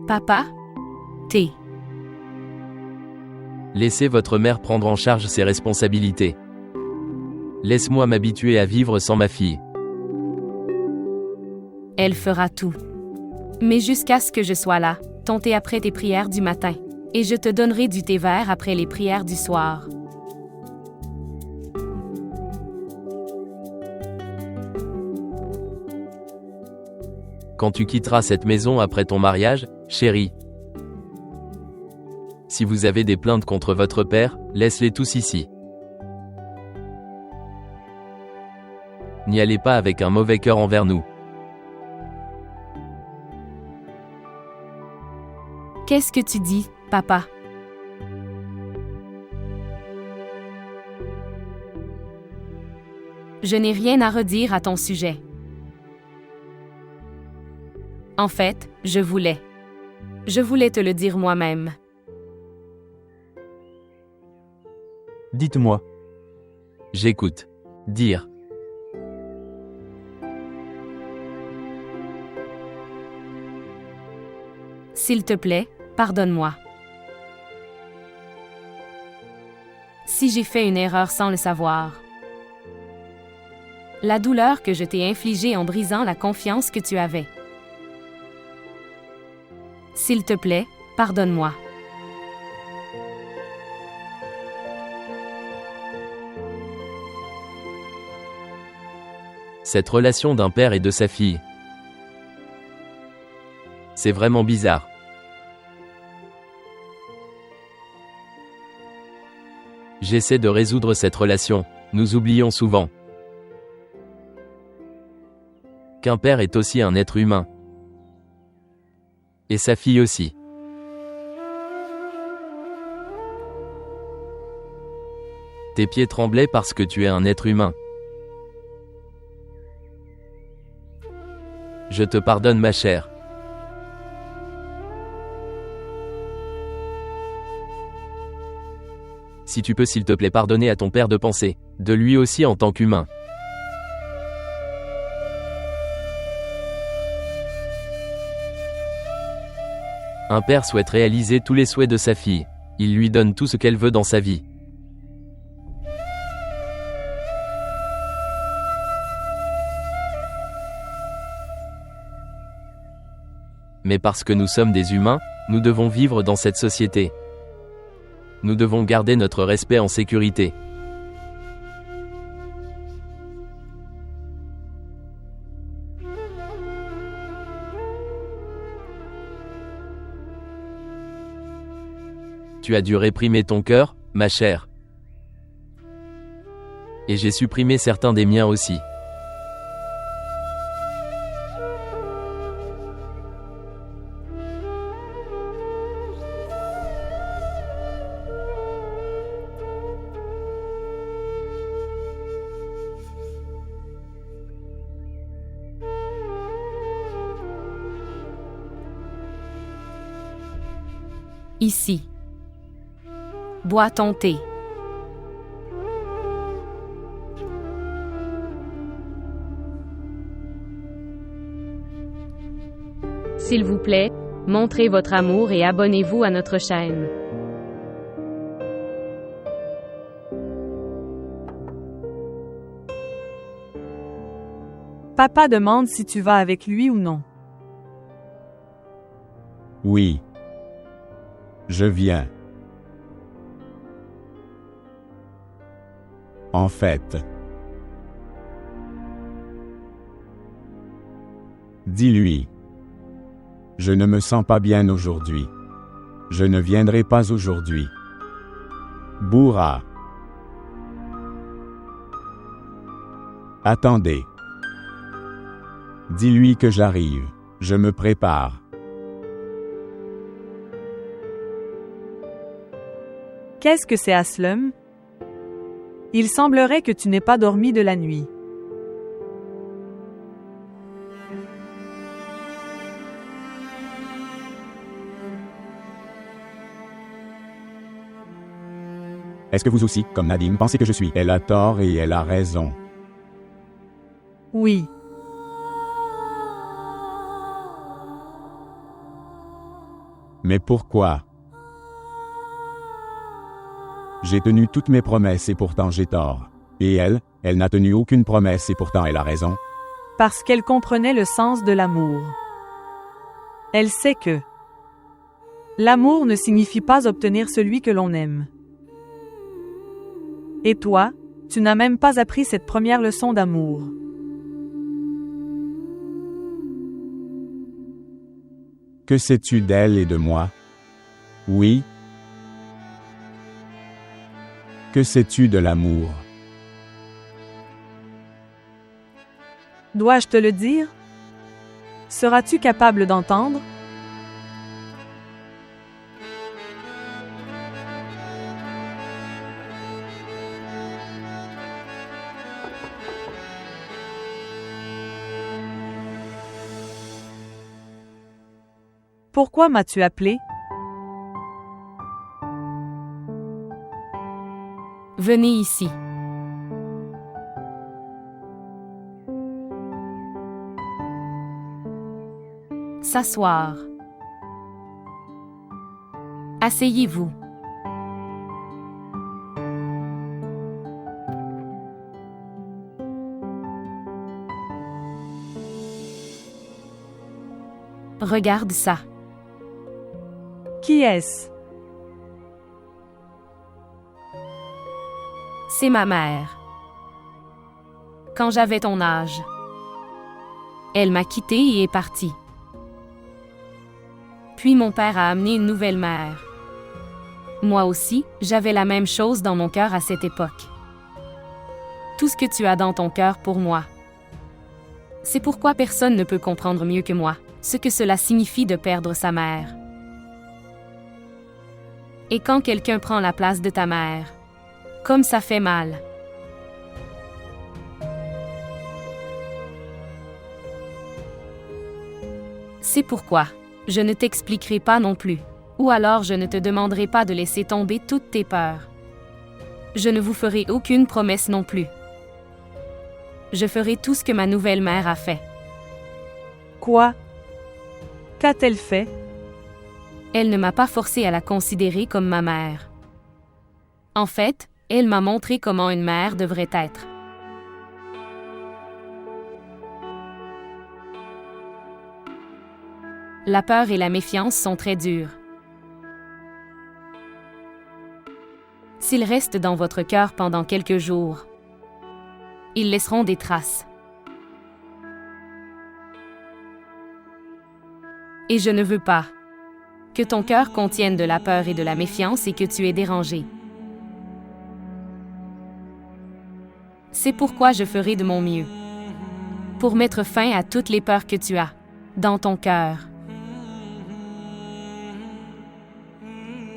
Papa? T. Laissez votre mère prendre en charge ses responsabilités. Laisse-moi m'habituer à vivre sans ma fille. Elle fera tout. Mais jusqu'à ce que je sois là, ton thé après tes prières du matin. Et je te donnerai du thé vert après les prières du soir. Quand tu quitteras cette maison après ton mariage, chérie. Si vous avez des plaintes contre votre père, laisse-les tous ici. N'y allez pas avec un mauvais cœur envers nous. Qu'est-ce que tu dis, papa? Je n'ai rien à redire à ton sujet. En fait, je voulais te le dire moi-même. Dites-moi. J'écoute. Dire. S'il te plaît, pardonne-moi. Si j'ai fait une erreur sans le savoir. La douleur que je t'ai infligée en brisant la confiance que tu avais. S'il te plaît, pardonne-moi. Cette relation d'un père et de sa fille. C'est vraiment bizarre. J'essaie de résoudre cette relation, nous oublions souvent qu'un père est aussi un être humain. Et sa fille aussi. Tes pieds tremblaient parce que tu es un être humain. Je te pardonne ma chère. Si tu peux s'il te plaît pardonner à ton père de penser, de lui aussi en tant qu'humain. Un père souhaite réaliser tous les souhaits de sa fille. Il lui donne tout ce qu'elle veut dans sa vie. Mais parce que nous sommes des humains, nous devons vivre dans cette société. Nous devons garder notre respect en sécurité. Tu as dû réprimer ton cœur, ma chère. Et j'ai supprimé certains des miens aussi. Ici. Bois ton thé. S'il vous plaît, montrez votre amour et abonnez-vous à notre chaîne. Papa demande si tu vas avec lui ou non. Oui. Je viens. En fait. Dis-lui. Je ne me sens pas bien aujourd'hui. Je ne viendrai pas aujourd'hui. Bourra. Attendez. Dis-lui que j'arrive. Je me prépare. Qu'est-ce que c'est Aslum? Il semblerait que tu n'aies pas dormi de la nuit. Est-ce que vous aussi, comme Nadim, pensez que je suis? Elle a tort et elle a raison. Oui. Mais pourquoi? J'ai tenu toutes mes promesses et pourtant j'ai tort. Et elle n'a tenu aucune promesse et pourtant elle a raison. Parce qu'elle comprenait le sens de l'amour. Elle sait que l'amour ne signifie pas obtenir celui que l'on aime. Et toi, tu n'as même pas appris cette première leçon d'amour. Que sais-tu d'elle et de moi? Oui. Que sais-tu de l'amour? Dois-je te le dire? Seras-tu capable d'entendre? Pourquoi m'as-tu appelé? Venez ici. S'asseoir. Asseyez-vous. Regarde ça. Qui est-ce? C'est ma mère. Quand j'avais ton âge. Elle m'a quitté et est partie. Puis mon père a amené une nouvelle mère. Moi aussi, j'avais la même chose dans mon cœur à cette époque. Tout ce que tu as dans ton cœur pour moi. C'est pourquoi personne ne peut comprendre mieux que moi ce que cela signifie de perdre sa mère. Et quand quelqu'un prend la place de ta mère, comme ça fait mal. C'est pourquoi je ne t'expliquerai pas non plus, ou alors je ne te demanderai pas de laisser tomber toutes tes peurs. Je ne vous ferai aucune promesse non plus. Je ferai tout ce que ma nouvelle mère a fait. Quoi? Qu'a-t-elle fait? Elle ne m'a pas forcé à la considérer comme ma mère. En fait, elle m'a montré comment une mère devrait être. La peur et la méfiance sont très durs. S'ils restent dans votre cœur pendant quelques jours, ils laisseront des traces. Et je ne veux pas que ton cœur contienne de la peur et de la méfiance et que tu es dérangé. C'est pourquoi je ferai de mon mieux pour mettre fin à toutes les peurs que tu as dans ton cœur.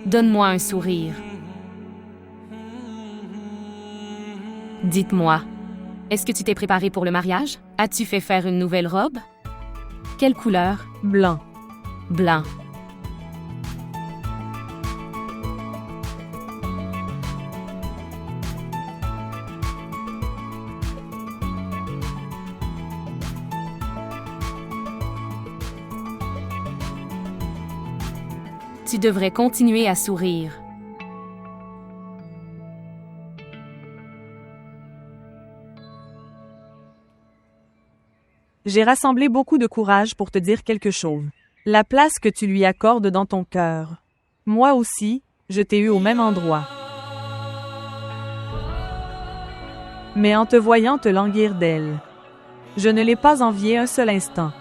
Donne-moi un sourire. Dites-moi, est-ce que tu t'es préparé pour le mariage? As-tu fait faire une nouvelle robe? Quelle couleur? Blanc. Blanc. Tu devrais continuer à sourire. J'ai rassemblé beaucoup de courage pour te dire quelque chose. La place que tu lui accordes dans ton cœur. Moi aussi, je t'ai eu au même endroit. Mais en te voyant te languir d'elle, je ne l'ai pas envié un seul instant.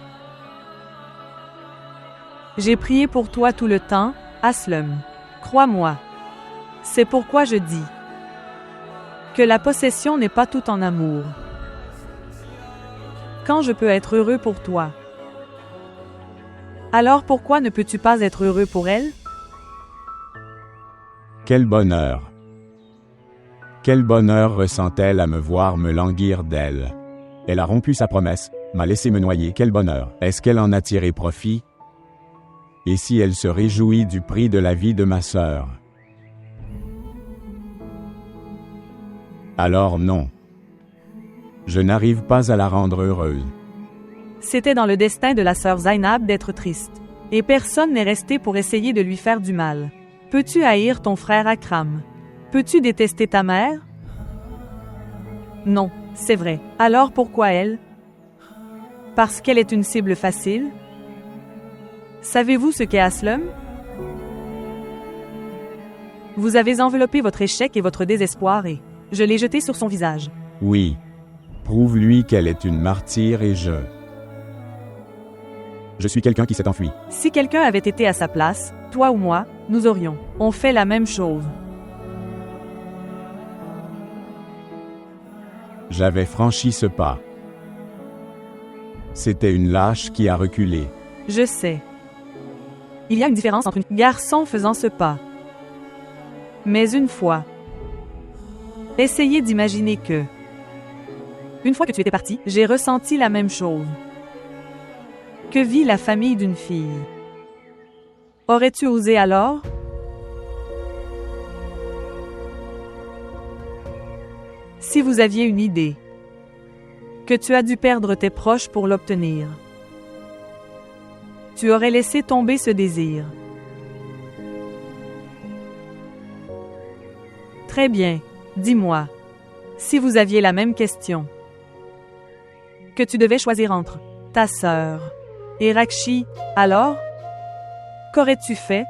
J'ai prié pour toi tout le temps, Aslum. Crois-moi. C'est pourquoi je dis que la possession n'est pas tout en amour. Quand je peux être heureux pour toi, alors pourquoi ne peux-tu pas être heureux pour elle? Quel bonheur! Quel bonheur ressent-elle à me voir me languir d'elle? Elle a rompu sa promesse, m'a laissé me noyer. Quel bonheur! Est-ce qu'elle en a tiré profit? Et si elle se réjouit du prix de la vie de ma sœur? Alors non. Je n'arrive pas à la rendre heureuse. C'était dans le destin de la sœur Zainab d'être triste. Et personne n'est resté pour essayer de lui faire du mal. Peux-tu haïr ton frère Akram? Peux-tu détester ta mère? Non, c'est vrai. Alors pourquoi elle? Parce qu'elle est une cible facile? Savez-vous ce qu'est Aslum? Vous avez enveloppé votre échec et votre désespoir et je l'ai jeté sur son visage. Oui. Prouve-lui qu'elle est une martyre et je suis quelqu'un qui s'est enfui. Si quelqu'un avait été à sa place, toi ou moi, nous aurions. On fait la même chose. J'avais franchi ce pas. C'était une lâche qui a reculé. Je sais. Il y a une différence entre un garçon faisant ce pas. Mais une fois. Essayez d'imaginer que. Une fois que tu étais parti, j'ai ressenti la même chose. Que vit la famille d'une fille? Aurais-tu osé alors? Si vous aviez une idée. Que tu as dû perdre tes proches pour l'obtenir. Tu aurais laissé tomber ce désir. Très bien, dis-moi. Si vous aviez la même question. Que tu devais choisir entre ta sœur et Rakshi, alors? Qu'aurais-tu fait?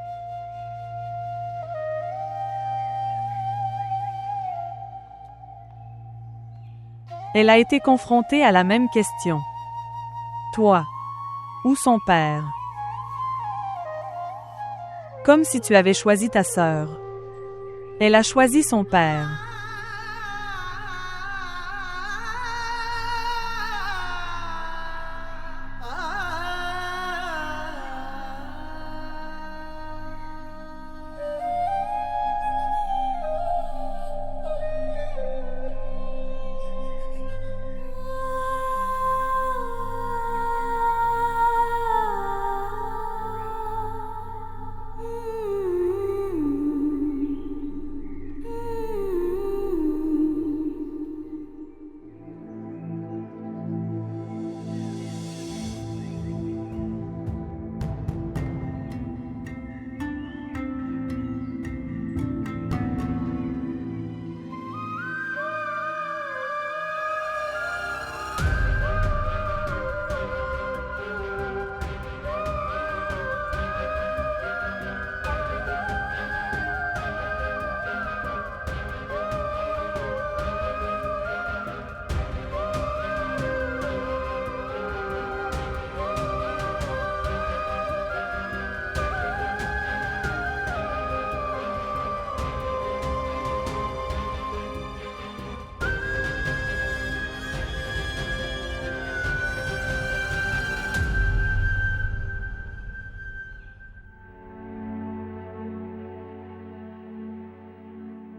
Elle a été confrontée à la même question. Toi ou son père? Comme si tu avais choisi ta sœur. Elle a choisi son père.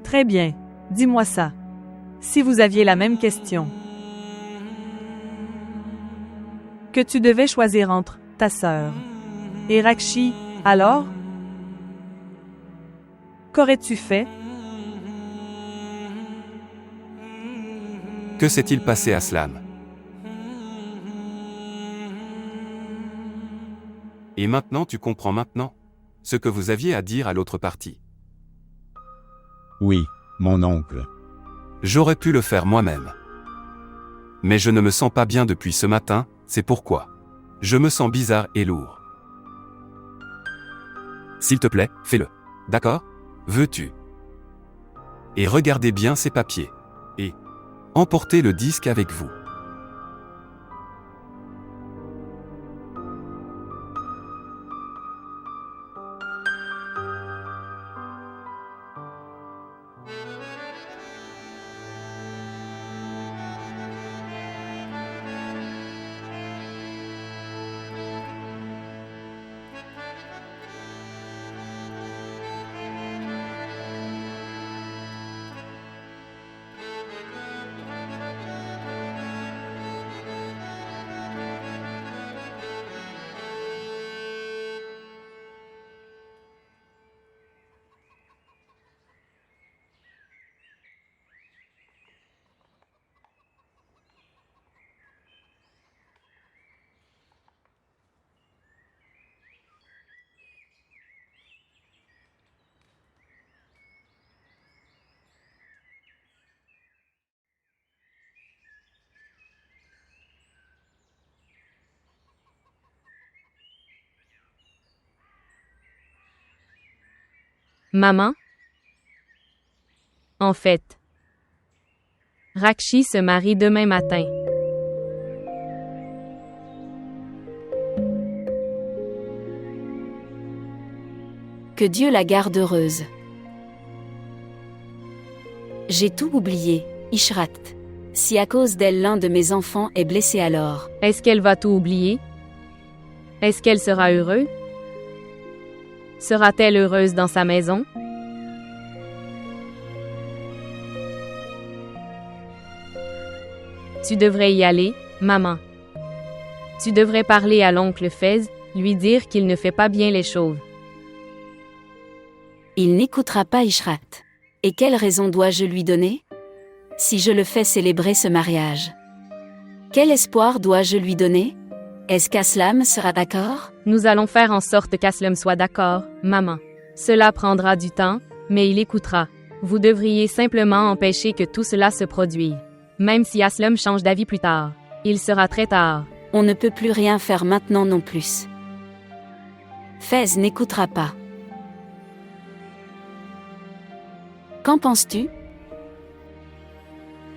Très bien, dis-moi ça. Si vous aviez la même question. Que tu devais choisir entre ta sœur et Rakshi, alors? Qu'aurais-tu fait? Que s'est-il passé à Slam? Et maintenant tu comprends maintenant ce que vous aviez à dire à l'autre partie. Oui, mon oncle. J'aurais pu le faire moi-même. Mais je ne me sens pas bien depuis ce matin, c'est pourquoi. Je me sens bizarre et lourd. S'il te plaît, fais-le. D'accord? Veux-tu? Et regardez bien ces papiers. Et emportez le disque avec vous. Maman? En fait, Rakshi se marie demain matin. Que Dieu la garde heureuse. J'ai tout oublié, Ishrat. Si à cause d'elle l'un de mes enfants est blessé alors. Est-ce qu'elle va tout oublier? Est-ce qu'elle sera heureuse? Sera-t-elle heureuse dans sa maison? Tu devrais y aller, maman. Tu devrais parler à l'oncle Fez, lui dire qu'il ne fait pas bien les choses. Il n'écoutera pas Ishrat. Et quelle raison dois-je lui donner? Si je le fais célébrer ce mariage. Quel espoir dois-je lui donner? Est-ce qu'Aslam sera d'accord? Nous allons faire en sorte qu'Aslam soit d'accord, maman. Cela prendra du temps, mais il écoutera. Vous devriez simplement empêcher que tout cela se produise. Même si Aslam change d'avis plus tard. Il sera très tard. On ne peut plus rien faire maintenant non plus. Fez n'écoutera pas. Qu'en penses-tu?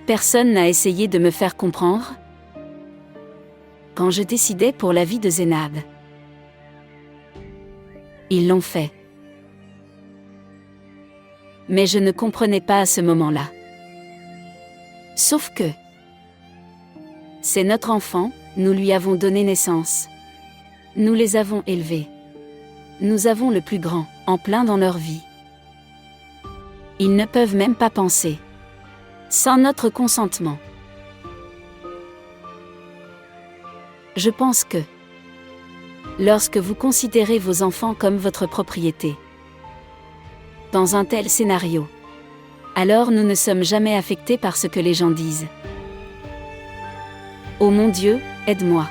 Personne n'a essayé de me faire comprendre? Quand je décidais pour la vie de Zénab. Ils l'ont fait. Mais je ne comprenais pas à ce moment-là. Sauf que c'est notre enfant, nous lui avons donné naissance. Nous les avons élevés. Nous avons le plus grand, en plein dans leur vie. Ils ne peuvent même pas penser. Sans notre consentement. Je pense que lorsque vous considérez vos enfants comme votre propriété, dans un tel scénario, alors nous ne sommes jamais affectés par ce que les gens disent. Oh mon Dieu, aide-moi.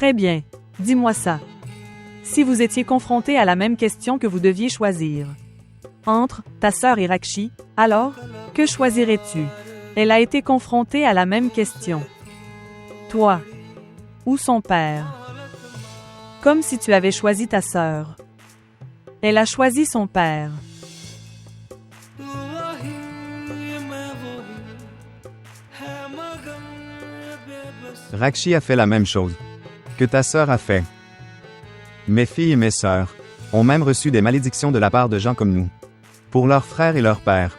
Très bien. Dis-moi ça. Si vous étiez confronté à la même question que vous deviez choisir entre ta sœur et Rakshi, alors, que choisirais-tu? Elle a été confrontée à la même question. Toi. Ou son père. Comme si tu avais choisi ta sœur. Elle a choisi son père. Rakshi a fait la même chose que ta sœur a fait. Mes filles et mes sœurs ont même reçu des malédictions de la part de gens comme nous, pour leurs frères et leur père.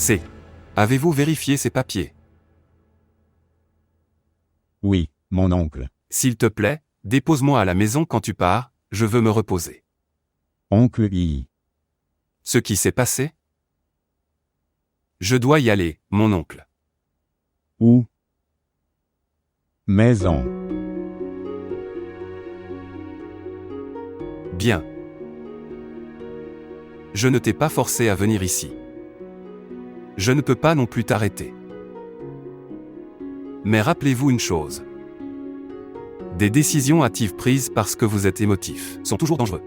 C. Avez-vous vérifié ces papiers? Oui, mon oncle. S'il te plaît, dépose-moi à la maison quand tu pars, je veux me reposer. Oncle I. Ce qui s'est passé? Je dois y aller, mon oncle. Où? Maison. Bien. Je ne t'ai pas forcé à venir ici. Je ne peux pas non plus t'arrêter. Mais rappelez-vous une chose. Des décisions hâtives prises parce que vous êtes émotif sont toujours dangereux.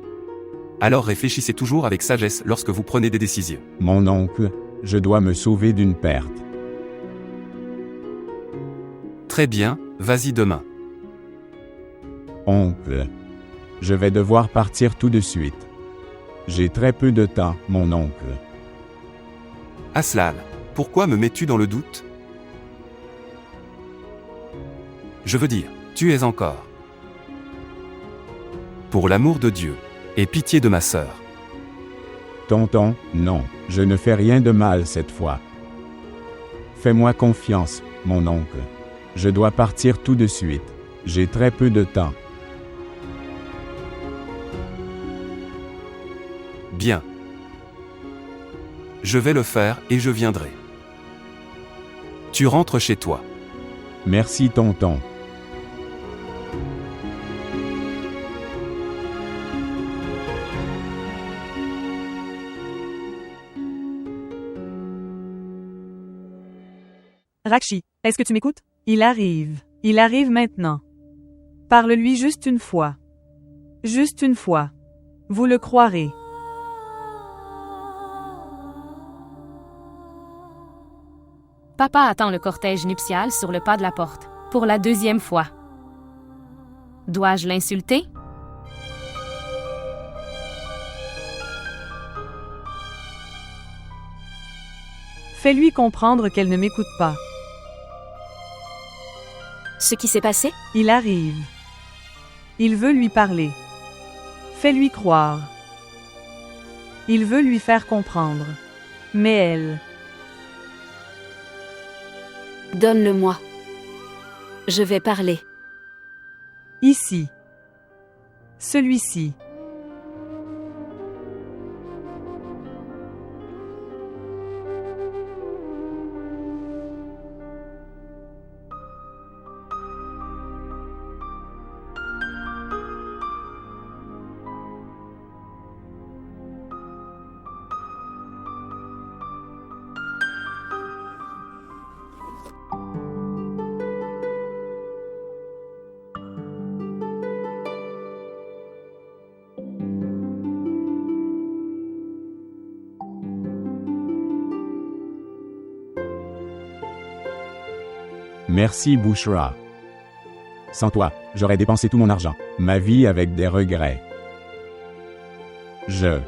Alors réfléchissez toujours avec sagesse lorsque vous prenez des décisions. Mon oncle, je dois me sauver d'une perte. Très bien, vas-y demain. Oncle, je vais devoir partir tout de suite. J'ai très peu de temps, mon oncle. Aslan, pourquoi me mets-tu dans le doute? Je veux dire, tu es encore. Pour l'amour de Dieu, et pitié de ma sœur. Tonton, non, je ne fais rien de mal cette fois. Fais-moi confiance, mon oncle. Je dois partir tout de suite. J'ai très peu de temps. Bien. Je vais le faire et je viendrai. Tu rentres chez toi. Merci, tonton. Rakshi, est-ce que tu m'écoutes? Il arrive. Il arrive maintenant. Parle-lui juste une fois. Juste une fois. Vous le croirez. Papa attend le cortège nuptial sur le pas de la porte, pour la 2e fois. Dois-je l'insulter? Fais-lui comprendre qu'elle ne m'écoute pas. Ce qui s'est passé? Il arrive. Il veut lui parler. Fais-lui croire. Il veut lui faire comprendre. Mais elle... Donne-le-moi. Je vais parler. Ici. Celui-ci. Merci, Bushra. Sans toi, j'aurais dépensé tout mon argent, ma vie avec des regrets. Je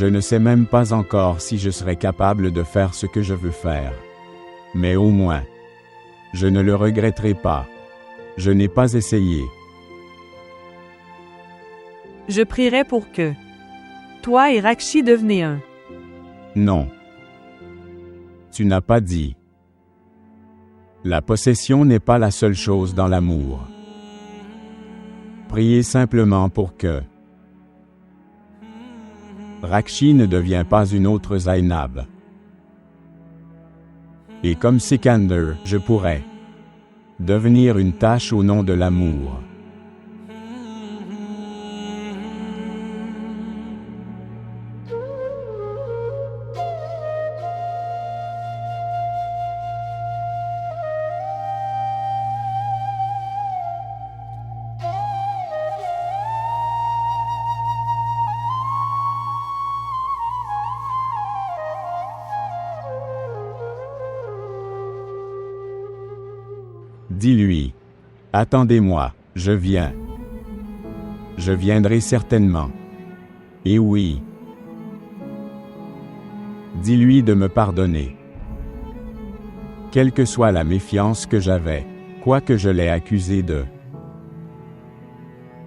ne sais même pas encore si je serai capable de faire ce que je veux faire. Mais au moins, je ne le regretterai pas. Je n'ai pas essayé. Je prierai pour que toi et Rakshi devenez un. Non. Tu n'as pas dit. La possession n'est pas la seule chose dans l'amour. Priez simplement pour que Rakshi ne devient pas une autre Zainab. Et comme Sikander, je pourrais devenir une tâche au nom de l'amour. Dis-lui. Attendez-moi, je viens. Je viendrai certainement. Et oui. Dis-lui de me pardonner. Quelle que soit la méfiance que j'avais, quoique je l'ai accusé de...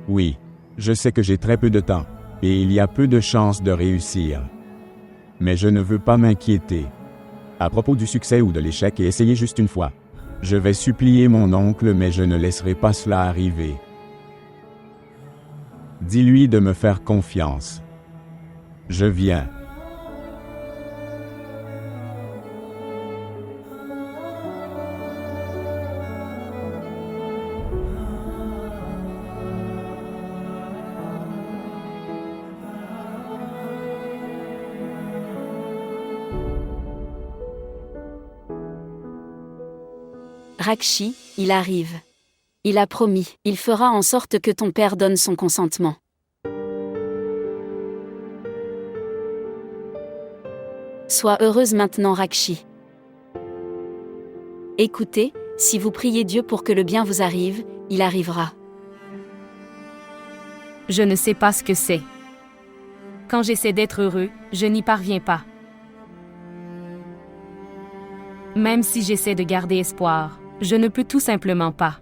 Oui, je sais que j'ai très peu de temps, et il y a peu de chances de réussir. Mais je ne veux pas m'inquiéter. À propos du succès ou de l'échec, et essayer juste une fois. Je vais supplier mon oncle, mais je ne laisserai pas cela arriver. Dis-lui de me faire confiance. Je viens. Rakshi, il arrive. Il a promis, il fera en sorte que ton père donne son consentement. Sois heureuse maintenant, Rakshi. Écoutez, si vous priez Dieu pour que le bien vous arrive, il arrivera. Je ne sais pas ce que c'est. Quand j'essaie d'être heureux, je n'y parviens pas. Même si j'essaie de garder espoir, je ne peux tout simplement pas.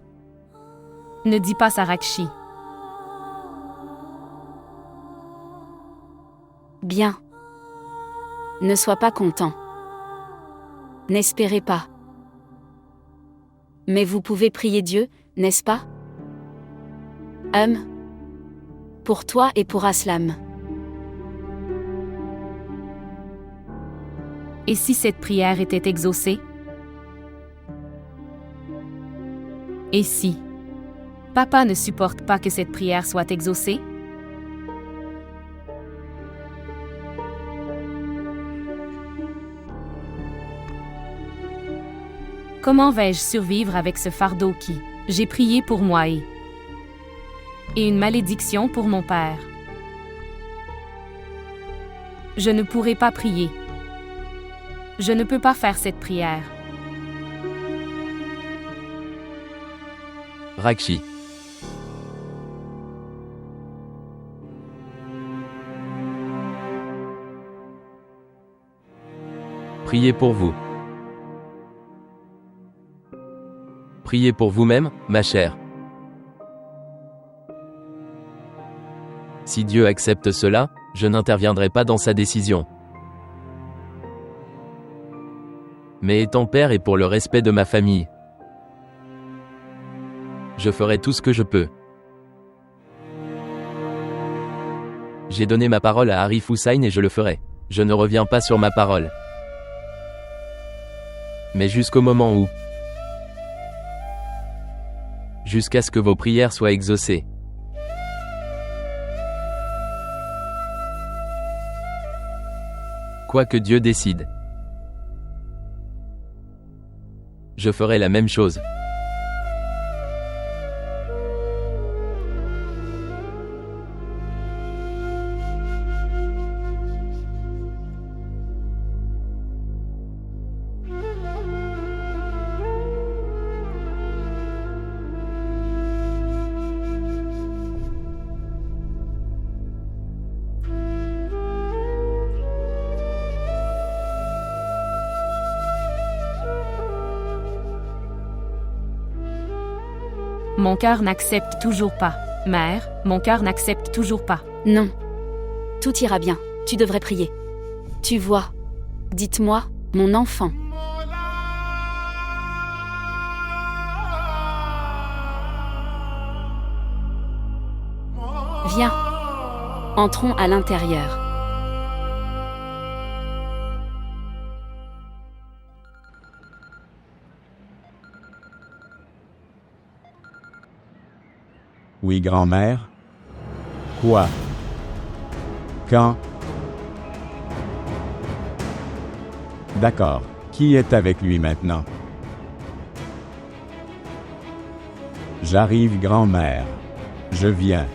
Ne dis pas ça, Rakshi. Bien. Ne sois pas content. N'espérez pas. Mais vous pouvez prier Dieu, n'est-ce pas? Pour toi et pour Aslam. Et si cette prière était exaucée? Et si papa ne supporte pas que cette prière soit exaucée? Comment vais-je survivre avec ce fardeau qui, j'ai prié pour moi et une malédiction pour mon père? Je ne pourrai pas prier. Je ne peux pas faire cette prière. Rakshi. Priez pour vous. Priez pour vous-même, ma chère. Si Dieu accepte cela, je n'interviendrai pas dans sa décision. Mais étant père et pour le respect de ma famille, je ferai tout ce que je peux. J'ai donné ma parole à Arif Hussain et je le ferai. Je ne reviens pas sur ma parole. Mais jusqu'au moment où, jusqu'à ce que vos prières soient exaucées. Quoi que Dieu décide, je ferai la même chose. Mon cœur n'accepte toujours pas. Mère, mon cœur n'accepte toujours pas. Non. Tout ira bien, tu devrais prier. Tu vois. Dites-moi, mon enfant. Viens. Entrons à l'intérieur. Oui, grand-mère? Quoi? Quand? D'accord. Qui est avec lui maintenant? J'arrive, grand-mère. Je viens.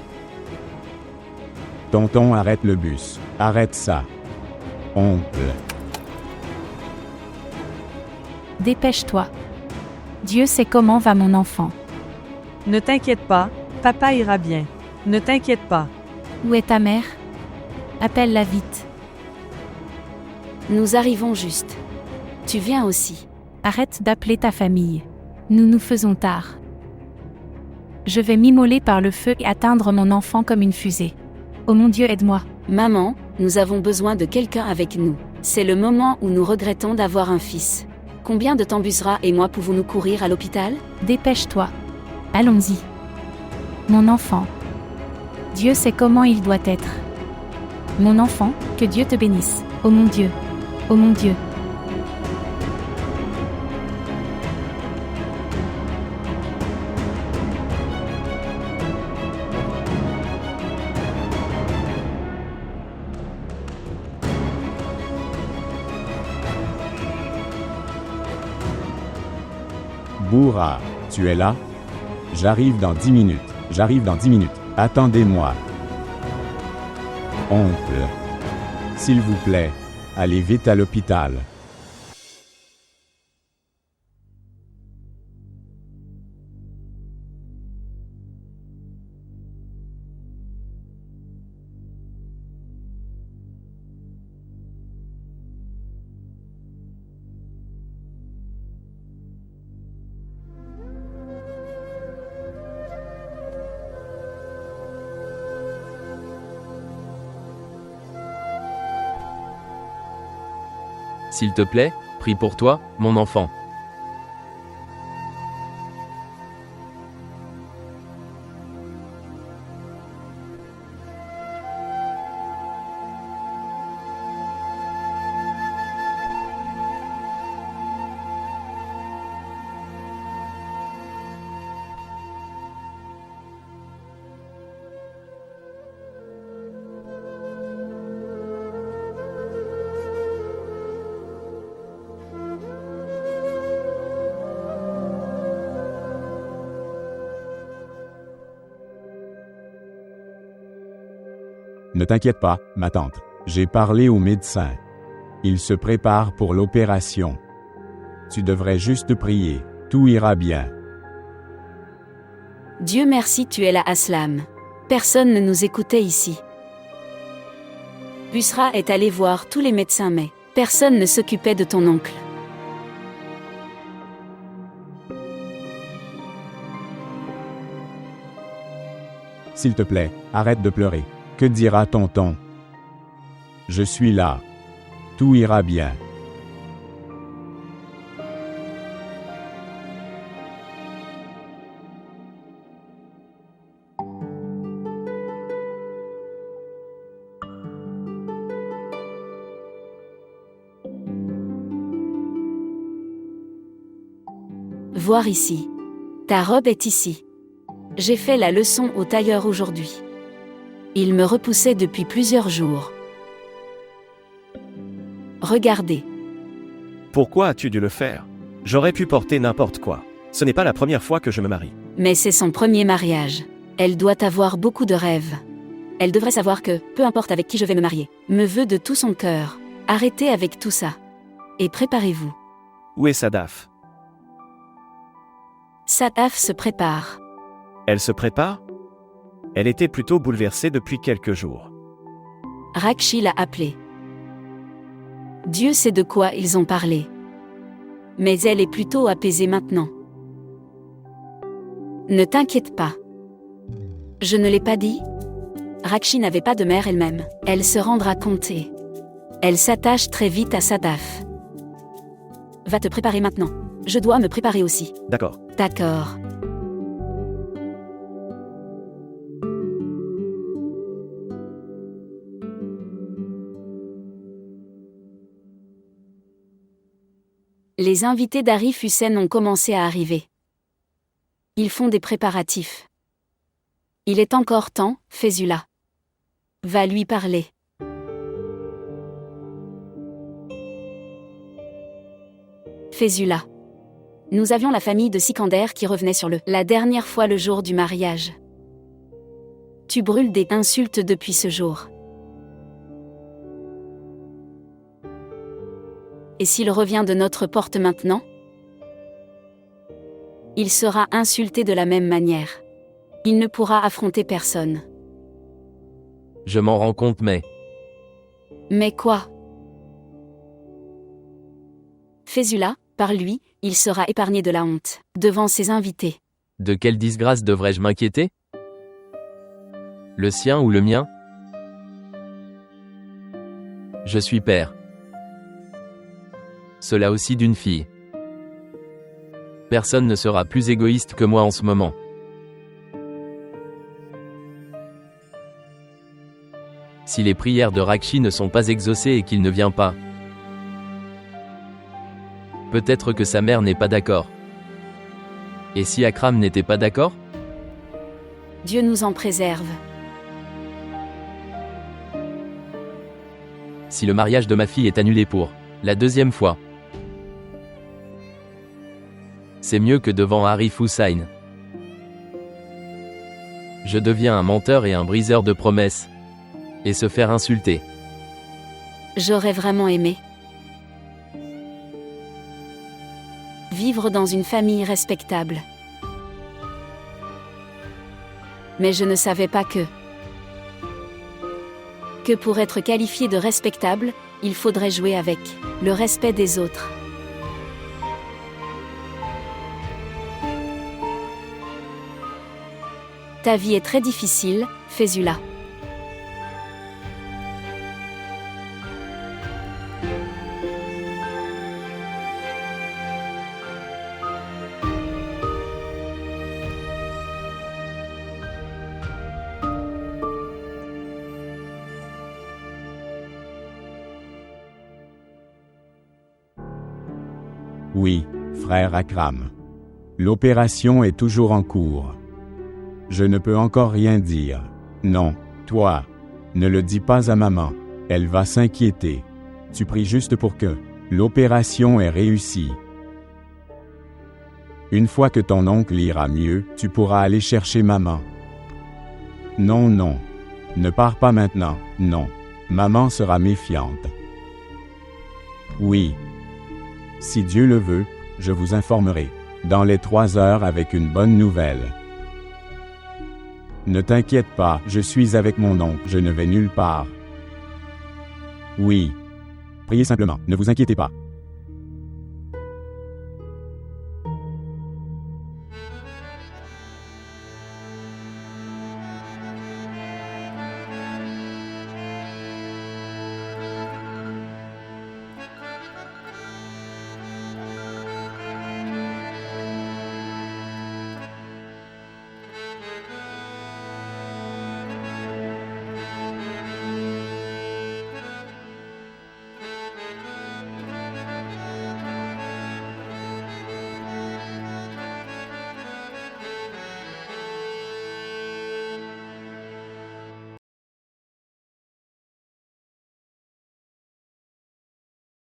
Tonton, arrête le bus. Arrête ça. Oncle. Dépêche-toi. Dieu sait comment va mon enfant. Ne t'inquiète pas, papa ira bien. Ne t'inquiète pas. Où est ta mère? Appelle-la vite. Nous arrivons juste. Tu viens aussi. Arrête d'appeler ta famille. Nous nous faisons tard. Je vais m'immoler par le feu et atteindre mon enfant comme une fusée. Oh mon Dieu, aide-moi. Maman, nous avons besoin de quelqu'un avec nous. C'est le moment où nous regrettons d'avoir un fils. Combien de temps Busra et moi pouvons-nous courir à l'hôpital? Dépêche-toi. Allons-y. Mon enfant. Dieu sait comment il doit être. Mon enfant, que Dieu te bénisse. Oh mon Dieu. Oh mon Dieu. Bourra, tu es là? J'arrive dans 10 minutes. J'arrive dans 10 minutes. Attendez-moi. Oncle. S'il vous plaît, allez vite à l'hôpital. S'il te plaît, prie pour toi, mon enfant. Ne t'inquiète pas, ma tante. J'ai parlé au médecin. Il se prépare pour l'opération. Tu devrais juste prier. Tout ira bien. Dieu merci, tu es là, Aslam. Personne ne nous écoutait ici. Busra est allé voir tous les médecins, mais personne ne s'occupait de ton oncle. S'il te plaît, arrête de pleurer. Que dira tonton? Je suis là. Tout ira bien. Voir ici. Ta robe est ici. J'ai fait la leçon au tailleur aujourd'hui. Il me repoussait depuis plusieurs jours. Regardez. Pourquoi as-tu dû le faire? J'aurais pu porter n'importe quoi. Ce n'est pas la première fois que je me marie. Mais c'est son premier mariage. Elle doit avoir beaucoup de rêves. Elle devrait savoir que, peu importe avec qui je vais me marier, me veut de tout son cœur. Arrêtez avec tout ça. Et préparez-vous. Où est Sadaf? Sadaf se prépare. Elle se prépare? Elle était plutôt bouleversée depuis quelques jours. Rakshi l'a appelée. Dieu sait de quoi ils ont parlé. Mais elle est plutôt apaisée maintenant. Ne t'inquiète pas. Je ne l'ai pas dit? Rakshi n'avait pas de mère elle-même. Elle se rendra compte. Elle s'attache très vite à Sadaf. Va te préparer maintenant. Je dois me préparer aussi. D'accord. D'accord. Les invités d'Arif Hussein ont commencé à arriver. Ils font des préparatifs. Il est encore temps, Fezula. Va lui parler. Fezula. Nous avions la famille de Sikander qui revenait sur la dernière fois le jour du mariage. Tu brûles des insultes depuis ce jour. Et s'il revient de notre porte maintenant? Il sera insulté de la même manière. Il ne pourra affronter personne. Je m'en rends compte, mais... Mais quoi? Fezula, par lui, il sera épargné de la honte, devant ses invités. De quelle disgrâce devrais-je m'inquiéter? Le sien ou le mien? Je suis père. Cela aussi d'une fille. Personne ne sera plus égoïste que moi en ce moment. Si les prières de Rakshi ne sont pas exaucées et qu'il ne vient pas, peut-être que sa mère n'est pas d'accord. Et si Akram n'était pas d'accord? Dieu nous en préserve. Si le mariage de ma fille est annulé pour la deuxième fois, c'est mieux que devant Arif Hussein. Je deviens un menteur et un briseur de promesses. Et se faire insulter. J'aurais vraiment aimé vivre dans une famille respectable. Mais je ne savais pas que pour être qualifié de respectable, il faudrait jouer avec le respect des autres. Ta vie est très difficile, Fezula. Oui, frère Akram. L'opération est toujours en cours. Je ne peux encore rien dire. Non, toi. Ne le dis pas à maman. Elle va s'inquiéter. Tu pries juste pour que l'opération ait réussi. Une fois que ton oncle ira mieux, tu pourras aller chercher maman. Non, non. Ne pars pas maintenant, non. Maman sera méfiante. Oui. Si Dieu le veut, je vous informerai, dans les 3 heures avec une bonne nouvelle. Ne t'inquiète pas, je suis avec mon oncle, je ne vais nulle part. Oui. Priez simplement, ne vous inquiétez pas.